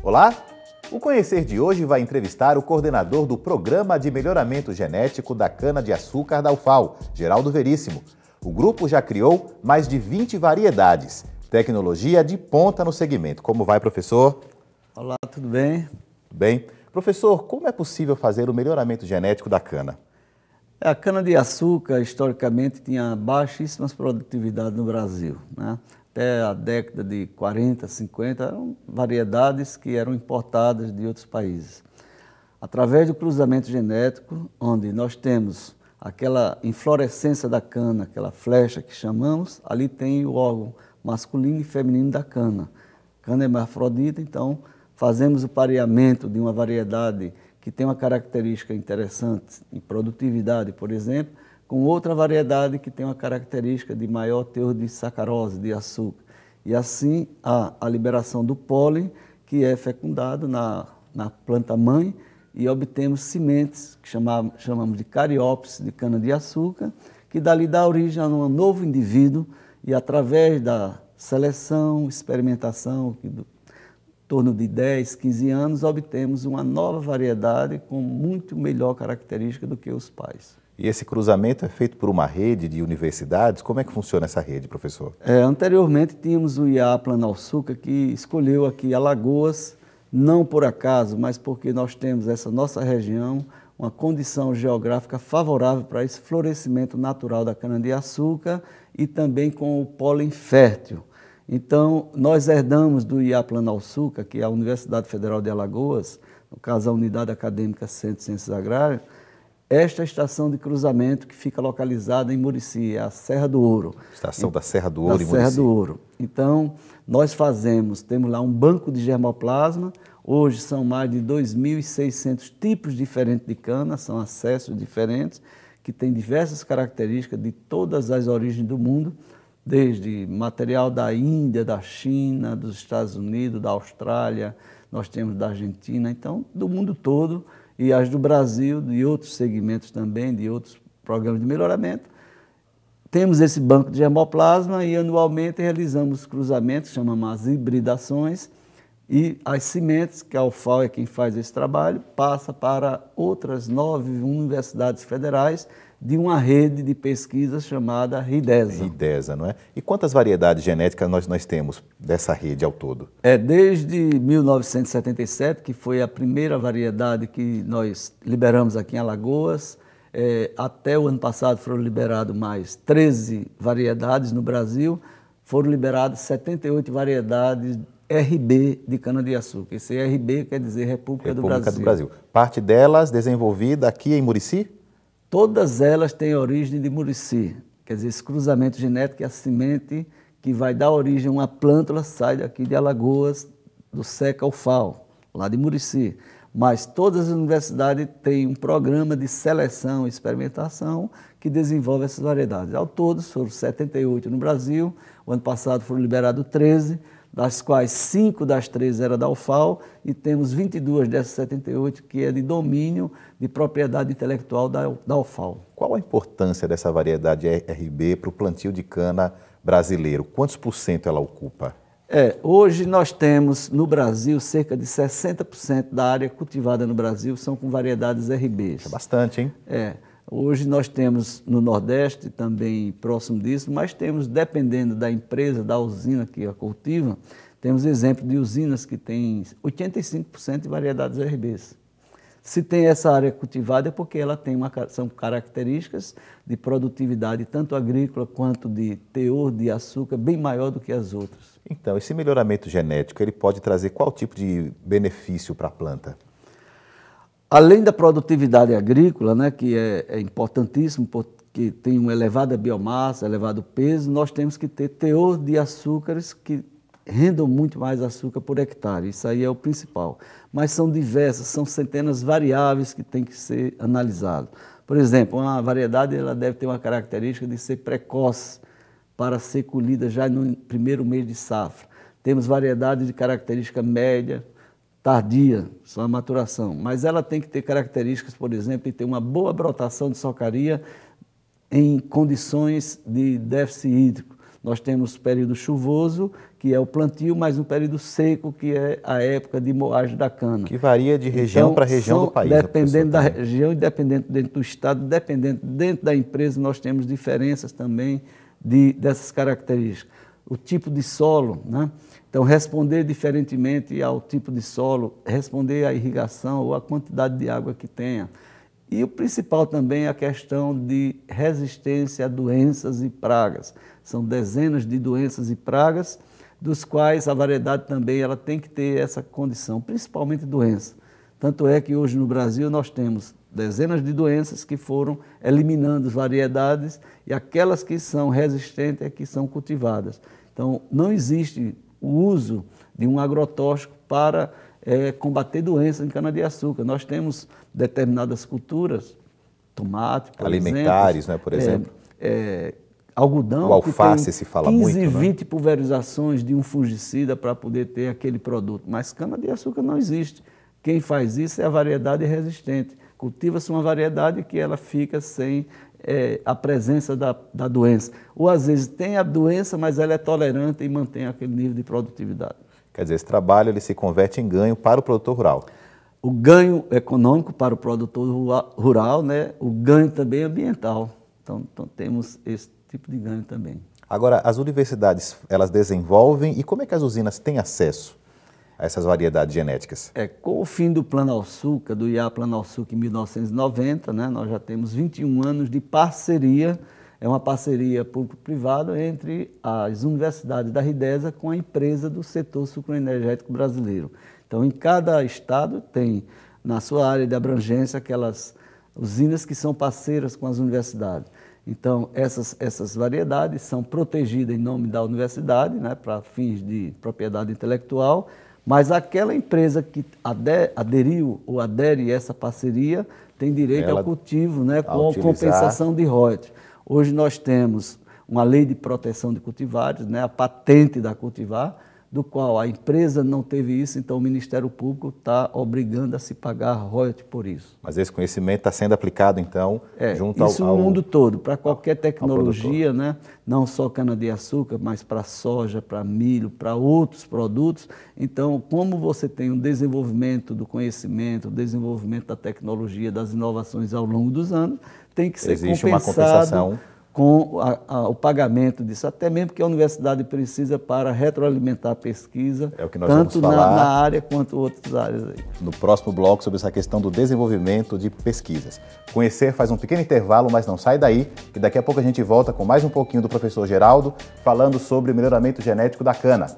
Olá! O Conhecer de hoje vai entrevistar o coordenador do Programa de Melhoramento Genético da Cana-de-Açúcar da UFAL, Geraldo Veríssimo. O grupo já criou mais de 20 variedades, tecnologia de ponta no segmento. Como vai, professor? Olá, tudo bem? Bem. Professor, como é possível fazer o melhoramento genético da cana? A cana-de-açúcar, historicamente, tinha baixíssimas produtividades no Brasil, né? Até a década de 40, 50, eram variedades que eram importadas de outros países. Através do cruzamento genético, onde nós temos aquela inflorescência da cana, aquela flecha que chamamos, ali tem o órgão masculino e feminino da cana. Cana é hermafrodita, então fazemos o pareamento de uma variedade que tem uma característica interessante em produtividade, por exemplo, com outra variedade que tem uma característica de maior teor de sacarose, de açúcar. E assim há a liberação do pólen, que é fecundado na planta-mãe, e obtemos sementes, que chamamos de cariópsis, de cana-de-açúcar, que dali dá origem a um novo indivíduo, e através da seleção, experimentação, que em torno de 10, 15 anos, obtemos uma nova variedade com muito melhor característica do que os pais. E esse cruzamento é feito por uma rede de universidades? Como é que funciona essa rede, professor? Anteriormente tínhamos o IAA Planalçuca, que escolheu aqui Alagoas, não por acaso, mas porque nós temos essa nossa região, uma condição geográfica favorável para esse florescimento natural da cana-de-açúcar e também com o pólen fértil. Então, nós herdamos do IAA Planalçuca, que é a Universidade Federal de Alagoas, no caso a Unidade Acadêmica Centro de Ciências Agrárias, esta estação de cruzamento que fica localizada em Murici, a Serra do Ouro. Estação da Serra do Ouro em Murici. Serra do Ouro. Então, nós temos lá um banco de germoplasma, hoje são mais de 2.600 tipos diferentes de cana, são acessos diferentes, que têm diversas características de todas as origens do mundo, desde material da Índia, da China, dos Estados Unidos, da Austrália, nós temos da Argentina, então, do mundo todo, e as do Brasil, de outros segmentos também, de outros programas de melhoramento. Temos esse banco de germoplasma e anualmente realizamos cruzamentos, chamamos as hibridações, e as sementes, que a UFAL é quem faz esse trabalho, passa para outras 9 universidades federais de uma rede de pesquisa chamada RIDESA. RIDESA, não é? E quantas variedades genéticas nós temos dessa rede ao todo? Desde 1977, que foi a primeira variedade que nós liberamos aqui em Alagoas, até o ano passado foram liberadas mais 13 variedades no Brasil, foram liberadas 78 variedades RB de cana-de-açúcar. Esse RB quer dizer República do Brasil. Parte delas desenvolvida aqui em Murici? Todas elas têm origem de Murici, quer dizer, esse cruzamento genético é a semente que vai dar origem a uma plântula, sai daqui de Alagoas, do SECA UFAL, lá de Murici. Mas todas as universidades têm um programa de seleção e experimentação que desenvolve essas variedades. Ao todo, foram 78 no Brasil, o ano passado foram liberados 13, das quais 5 das 13 eram da UFAL, e temos 22 dessas 78 que é de domínio de propriedade intelectual da UFAL. Qual a importância dessa variedade RB para o plantio de cana brasileiro? Quantos % ela ocupa? Hoje nós temos no Brasil cerca de 60% da área cultivada no Brasil são com variedades RBs. É bastante, hein? Hoje nós temos no Nordeste, também próximo disso, mas temos, dependendo da empresa, da usina que a cultiva, temos exemplo de usinas que têm 85% de variedades RBs. Se tem essa área cultivada é porque ela tem são características de produtividade, tanto agrícola quanto de teor de açúcar, bem maior do que as outras. Então, esse melhoramento genético, ele pode trazer qual tipo de benefício para a planta? Além da produtividade agrícola, né, que é importantíssimo, porque tem uma elevada biomassa, elevado peso, nós temos que ter teor de açúcares que rendam muito mais açúcar por hectare. Isso aí é o principal. Mas são diversas, são centenas variáveis que têm que ser analisadas. Por exemplo, uma variedade ela deve ter uma característica de ser precoce para ser colhida já no primeiro mês de safra. Temos variedades de característica média, tardia, sua maturação, mas ela tem que ter características, por exemplo, de ter uma boa brotação de socaria em condições de déficit hídrico. Nós temos período chuvoso, que é o plantio, mas um período seco, que é a época de moagem da cana. Que varia de região para região do país. Dependendo da região e dependendo dentro do estado, dependendo dentro da empresa, nós temos diferenças também dessas características. O tipo de solo, né? Então, responder diferentemente ao tipo de solo, responder à irrigação ou à quantidade de água que tenha. E o principal também é a questão de resistência a doenças e pragas. São dezenas de doenças e pragas, dos quais a variedade também ela tem que ter essa condição, principalmente doença. Tanto é que hoje no Brasil nós temos dezenas de doenças que foram eliminando variedades e aquelas que são resistentes é que são cultivadas. Então, não existe o uso de um agrotóxico para combater doenças em cana-de-açúcar. Nós temos determinadas culturas, tomate, por alimentares, exemplo, né, por exemplo. Algodão, o alface se fala 15, muito, né? 20 pulverizações de um fungicida para poder ter aquele produto. Mas cana-de-açúcar não existe. Quem faz isso é a variedade resistente. Cultiva-se uma variedade que ela fica sem a presença da doença. Ou às vezes tem a doença, mas ela é tolerante e mantém aquele nível de produtividade. Quer dizer, esse trabalho ele se converte em ganho para o produtor rural. O ganho econômico para o produtor rural, né? O ganho também ambiental. Então temos esse tipo de ganho também. Agora, as universidades, elas desenvolvem e como é que as usinas têm acesso a essas variedades genéticas? Com o fim do Plano Açúcar, do IA Plano Açúcar em 1990, né, nós já temos 21 anos de parceria, é uma parceria público-privada entre as universidades da RIDESA com a empresa do setor sucroenergético brasileiro. Então, em cada estado tem, na sua área de abrangência, aquelas usinas que são parceiras com as universidades. Então, essas variedades são protegidas em nome da universidade, né, para fins de propriedade intelectual, mas aquela empresa que aderiu ou adere a essa parceria tem direito ao cultivo, né, com compensação de royalties. Hoje nós temos uma lei de proteção de cultivares, né, a patente da cultivar, do qual a empresa não teve isso, então o Ministério Público está obrigando a se pagar royalties por isso. Mas esse conhecimento está sendo aplicado, então, junto isso no mundo todo, para qualquer tecnologia, né? Não só cana-de-açúcar, mas para soja, para milho, para outros produtos. Então, como você tem um desenvolvimento do conhecimento, desenvolvimento da tecnologia, das inovações ao longo dos anos, tem que ser compensado uma compensação com o pagamento disso, até mesmo que a universidade precisa para retroalimentar a pesquisa, é o que nós tanto vamos falar na área quanto outras áreas aí. No próximo bloco sobre essa questão do desenvolvimento de pesquisas. Conhecer faz um pequeno intervalo, mas não sai daí, que daqui a pouco a gente volta com mais um pouquinho do professor Geraldo, falando sobre o melhoramento genético da cana.